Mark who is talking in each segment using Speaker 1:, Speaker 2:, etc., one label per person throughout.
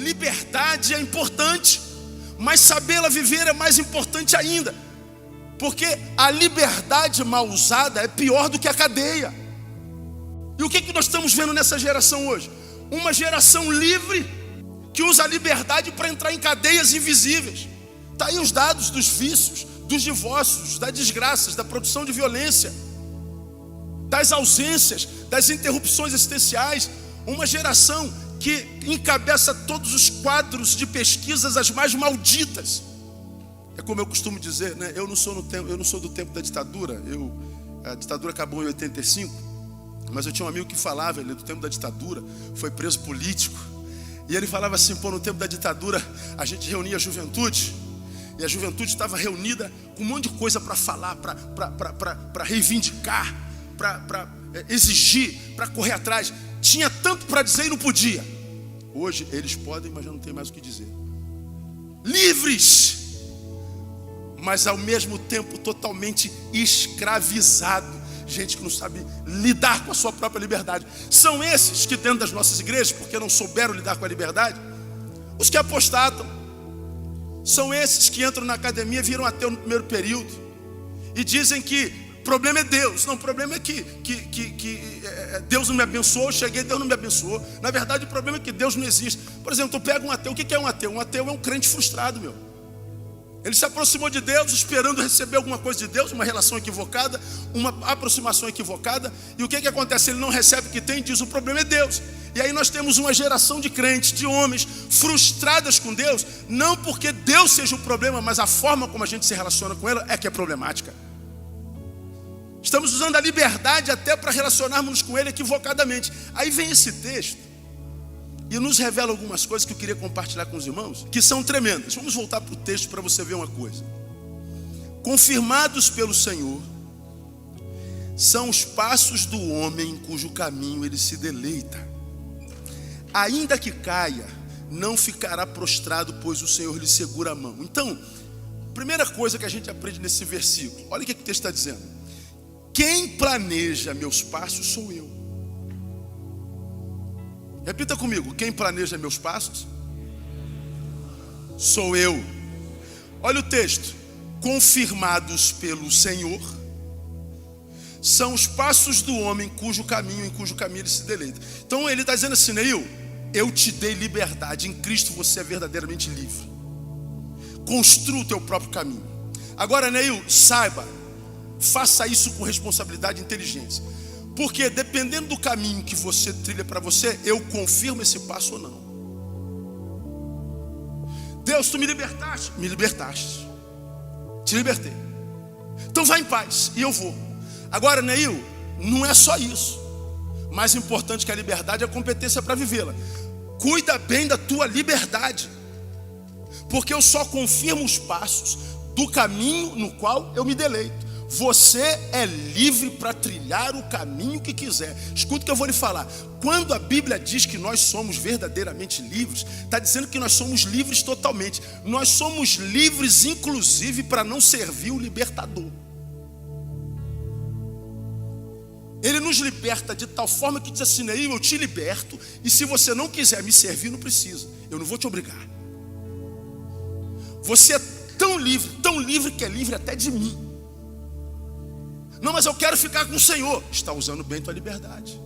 Speaker 1: liberdade é importante, mas sabê-la viver é mais importante ainda, porque a liberdade mal usada é pior do que a cadeia. E o que nós estamos vendo nessa geração hoje? Uma geração livre que usa a liberdade para entrar em cadeias invisíveis. Está aí os dados dos vícios, dos divórcios, das desgraças, da produção de violência, das ausências, das interrupções existenciais. Uma geração que encabeça todos os quadros de pesquisas as mais malditas. É como eu costumo dizer, né? Eu não sou do tempo da ditadura. A ditadura acabou em 85, mas eu tinha um amigo que falava, ele do tempo da ditadura, foi preso político. E ele falava assim, no tempo da ditadura a gente reunia a juventude, e a juventude estava reunida com um monte de coisa para falar, para reivindicar, para exigir, para correr atrás. Tinha tanto para dizer e não podia. Hoje eles podem, mas já não tem mais o que dizer. Livres, mas ao mesmo tempo totalmente escravizados. Gente que não sabe lidar com a sua própria liberdade. São esses que dentro das nossas igrejas, porque não souberam lidar com a liberdade, os que apostatam. São esses que entram na academia, viram ateu no primeiro período e dizem que o problema é Deus. Não, o problema é que Deus não me abençoou, eu cheguei, Deus não me abençoou. Na verdade, o problema é que Deus não existe. Por exemplo, tu pega um ateu, o que é um ateu? Um ateu é um crente frustrado, meu. Ele se aproximou de Deus, esperando receber alguma coisa de Deus, uma relação equivocada, uma aproximação equivocada. E o que acontece? Ele não recebe o que tem e diz, o problema é Deus. E aí nós temos uma geração de crentes, de homens frustradas com Deus, não porque Deus seja o problema, mas a forma como a gente se relaciona com Ele é que é problemática. Estamos usando a liberdade até para relacionarmos com Ele equivocadamente. Aí vem esse texto e nos revela algumas coisas que eu queria compartilhar com os irmãos, que são tremendas. Vamos voltar para o texto para você ver uma coisa. Confirmados pelo Senhor são os passos do homem em cujo caminho ele se deleita. Ainda que caia, não ficará prostrado, pois o Senhor lhe segura a mão. Então, primeira coisa que a gente aprende nesse versículo, olha o que o texto está dizendo. Quem planeja meus passos sou eu. Repita comigo, quem planeja meus passos? Sou eu. Olha o texto. Confirmados pelo Senhor são os passos do homem em cujo caminho ele se deleita. Então ele está dizendo assim, Neil, eu te dei liberdade. Em Cristo você é verdadeiramente livre. Construa o teu próprio caminho. Agora, Neil, saiba, faça isso com responsabilidade e inteligência. Porque dependendo do caminho que você trilha para você, eu confirmo esse passo ou não. Deus, tu me libertaste. Me libertaste. Te libertei. Então vai em paz. E eu vou. Agora, Neil, não é só isso. Mais importante que a liberdade é a competência para vivê-la. Cuida bem da tua liberdade. Porque eu só confirmo os passos do caminho no qual eu me deleito. Você é livre para trilhar o caminho que quiser. Escuta o que eu vou lhe falar. Quando a Bíblia diz que nós somos verdadeiramente livres, está dizendo que nós somos livres totalmente. Nós somos livres, inclusive, para não servir o libertador. Ele nos liberta de tal forma que diz assim, eu te liberto, e se você não quiser me servir, não precisa. Eu não vou te obrigar. Você é tão livre que é livre até de mim. Não, mas eu quero ficar com o Senhor. Está usando bem tua liberdade.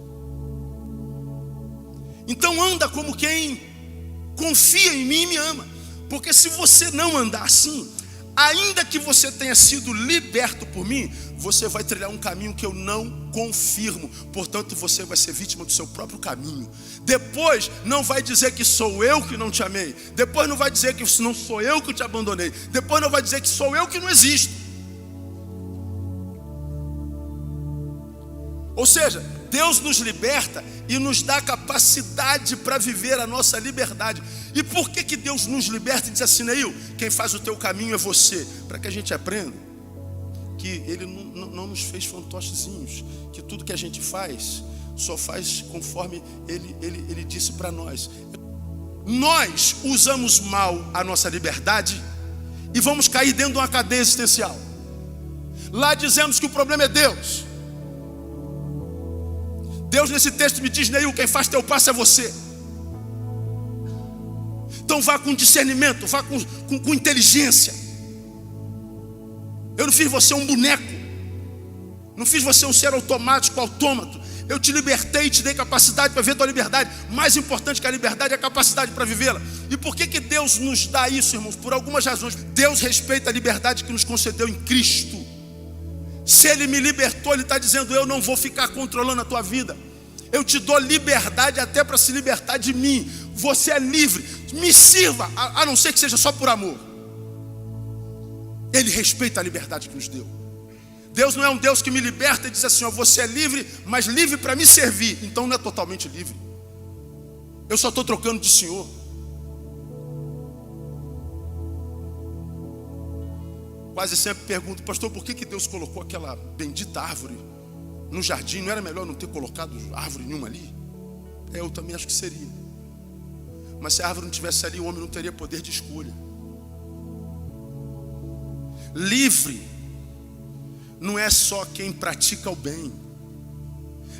Speaker 1: Então anda como quem confia em mim e me ama. Porque se você não andar assim, ainda que você tenha sido liberto por mim, você vai trilhar um caminho que eu não confirmo. Portanto, você vai ser vítima do seu próprio caminho. Depois não vai dizer que sou eu que não te amei. Depois não vai dizer que não sou eu que te abandonei. Depois não vai dizer que sou eu que não existo. Ou seja, Deus nos liberta e nos dá capacidade para viver a nossa liberdade. E por que Deus nos liberta e diz assim, Neil, quem faz o teu caminho é você? Para que a gente aprenda que Ele não nos fez fantochezinhos, que tudo que a gente faz, só faz conforme Ele disse para nós. Nós usamos mal a nossa liberdade e vamos cair dentro de uma cadeia existencial. Lá dizemos que o problema é Deus. Deus nesse texto me diz, Neil, quem faz teu passo é você. Então vá com discernimento, vá com inteligência. Eu não fiz você um boneco, não fiz você um ser automático, autômato. Eu te libertei e te dei capacidade para ver a tua liberdade. Mais importante que a liberdade é a capacidade para vivê-la. E por que Deus nos dá isso, irmãos? Por algumas razões. Deus respeita a liberdade que nos concedeu em Cristo. Se Ele me libertou, Ele está dizendo: eu não vou ficar controlando a tua vida. Eu te dou liberdade até para se libertar de mim. Você é livre, me sirva, a não ser que seja só por amor. Ele respeita a liberdade que nos deu. Deus não é um Deus que me liberta e diz assim: ó, você é livre, mas livre para me servir. Então não é totalmente livre. Eu só estou trocando de senhor. Quase sempre pergunto: pastor, por que Deus colocou aquela bendita árvore no jardim? Não era melhor não ter colocado árvore nenhuma ali? Eu também acho que seria. Mas se a árvore não tivesse ali, o homem não teria poder de escolha. Livre não é só quem pratica o bem.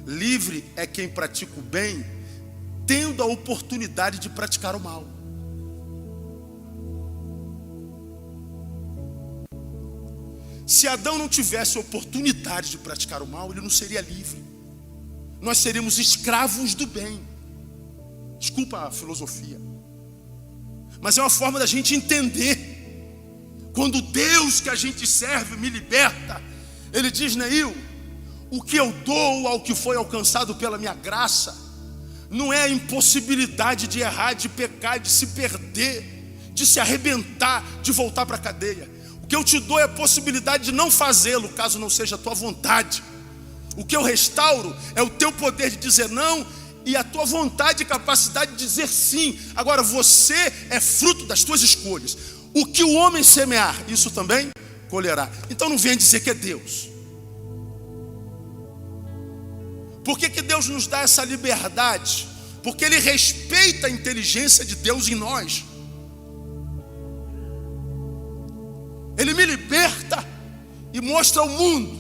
Speaker 1: Livre é quem pratica o bem tendo a oportunidade de praticar o mal. Se Adão não tivesse a oportunidade de praticar o mal, ele não seria livre. Nós seríamos escravos do bem. Desculpa a filosofia, mas é uma forma da gente entender. Quando o Deus que a gente serve me liberta, Ele diz: Neil, o que eu dou ao que foi alcançado pela minha graça não é a impossibilidade de errar, de pecar, de se perder, de se arrebentar, de voltar para a cadeia. O que eu te dou é a possibilidade de não fazê-lo, caso não seja a tua vontade. O que eu restauro é o teu poder de dizer não e a tua vontade e capacidade de dizer sim. Agora você é fruto das tuas escolhas. O que o homem semear, isso também colherá. Então não venha dizer que é Deus. Por que Deus nos dá essa liberdade? Porque Ele respeita a inteligência de Deus em nós. Ele me liberta e mostra ao mundo: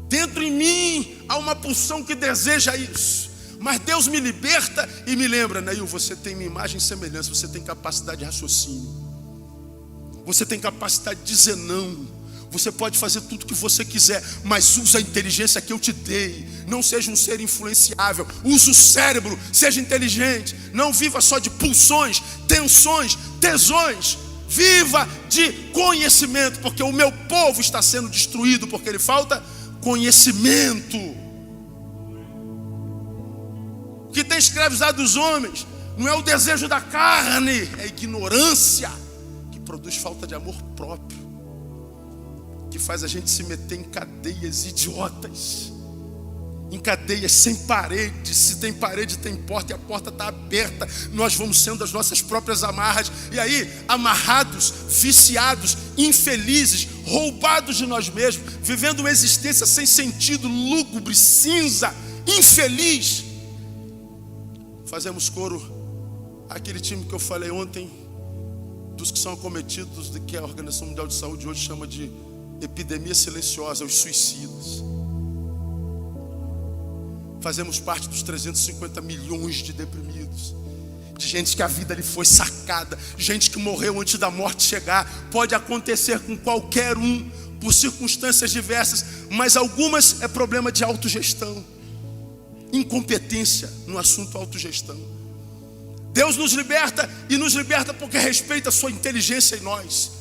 Speaker 1: dentro em mim há uma pulsão que deseja isso. Mas Deus me liberta e me lembra: Neil, você tem minha imagem e semelhança, você tem capacidade de raciocínio, você tem capacidade de dizer não, você pode fazer tudo o que você quiser, mas usa a inteligência que eu te dei. Não seja um ser influenciável, use o cérebro, seja inteligente. Não viva só de pulsões, tensões, tesões. Viva de conhecimento, porque o meu povo está sendo destruído porque lhe falta conhecimento. O que tem escravizado os homens não é o desejo da carne, é a ignorância que produz falta de amor próprio, que faz a gente se meter em cadeias idiotas, em cadeias sem parede. Se tem parede, tem porta, e a porta está aberta. Nós vamos sendo as nossas próprias amarras, e aí amarrados, viciados, infelizes, roubados de nós mesmos, vivendo uma existência sem sentido, lúgubre, cinza, infeliz. Fazemos coro àquele time que eu falei ontem, dos que são acometidos do que a Organização Mundial de Saúde hoje chama de epidemia silenciosa, os suicidas. Fazemos parte dos 350 milhões de deprimidos, de gente que a vida lhe foi sacada, gente que morreu antes da morte chegar. Pode acontecer com qualquer um, por circunstâncias diversas, mas algumas é problema de autogestão, incompetência no assunto autogestão. Deus nos liberta, e nos liberta porque respeita a sua inteligência em nós.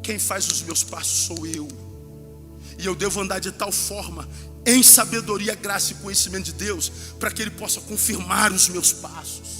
Speaker 1: Quem faz os meus passos sou eu, e eu devo andar de tal forma em sabedoria, graça e conhecimento de Deus, para que Ele possa confirmar os meus passos.